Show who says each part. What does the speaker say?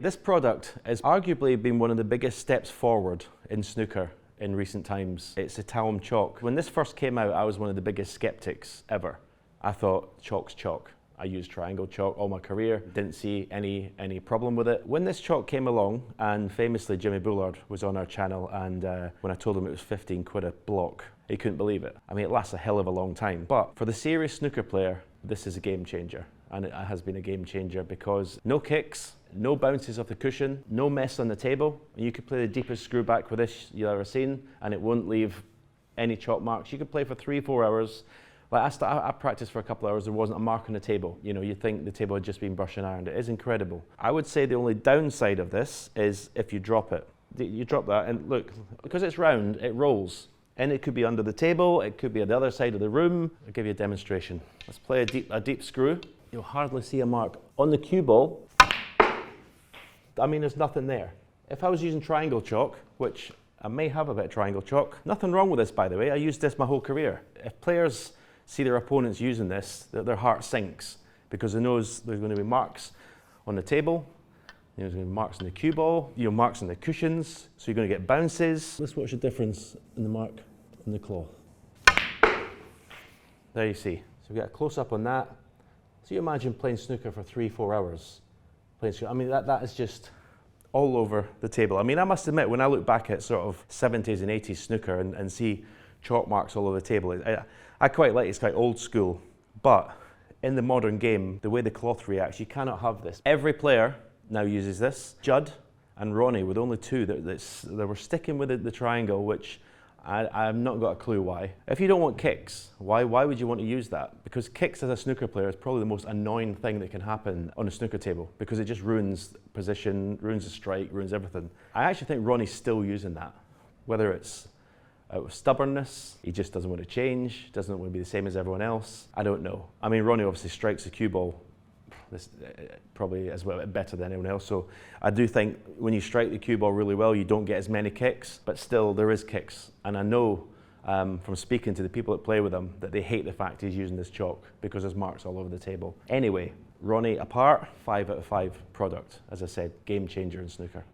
Speaker 1: This product has arguably been one of the biggest steps forward in snooker in recent times. It's a Taom chalk. When this first came out, I was one of the biggest skeptics ever. I thought chalk's chalk. I used triangle chalk all my career, didn't see any problem with it. When this chalk came along, and famously Jimmy Bullard was on our channel, and when I told him it was 15 quid a block, he couldn't believe it. I mean, it lasts a hell of a long time. But for the serious snooker player, this is a game changer. And it has been a game changer because no kicks, no bounces off the cushion, no mess on the table. You could play the deepest screw back with this you've ever seen and it won't leave any chalk marks. You could play for 3-4 hours. Like I practiced for a couple of hours, there wasn't a mark on the table. You know, you'd think the table had just been brushed and ironed. It is incredible. I would say the only downside of this is if you drop it. You drop that and look, because it's round, it rolls. And it could be under the table, it could be at the other side of the room. I'll give you a demonstration. Let's play a deep screw. You'll hardly see a mark. On the cue ball, I mean, there's nothing there. If I was using triangle chalk, which I may have a bit of triangle chalk, nothing wrong with this, by the way. I used this my whole career. If players see their opponents using this, their heart sinks because they know there's going to be marks on the table, there's going to be marks on the cue ball, marks on the cushions, so you're going to get bounces. Let's watch the difference in the mark on the claw. There you see. So we get a close-up on that. So you imagine playing snooker for 3-4 hours. I mean, that is just all over the table. I mean, I must admit, when I look back at sort of 70s and 80s snooker and see chalk marks all over the table, I quite like it. It's quite old school. But in the modern game, the way the cloth reacts, you cannot have this. Every player now uses this. Judd and Ronnie were the only two that were sticking with the triangle, which I've not got a clue why. If you don't want kicks, why would you want to use that? Because kicks as a snooker player is probably the most annoying thing that can happen on a snooker table because it just ruins position, ruins the strike, ruins everything. I actually think Ronnie's still using that. Whether it's out of stubbornness, he just doesn't want to change, doesn't want to be the same as everyone else. I don't know. I mean, Ronnie obviously strikes the cue ball this probably as well better than anyone else. So I do think when you strike the cue ball really well, you don't get as many kicks, but still there is kicks. And I know from speaking to the people that play with him that they hate the fact he's using this chalk because there's marks all over the table. Anyway, Ronnie apart, 5 out of 5 product. As I said, game changer in snooker.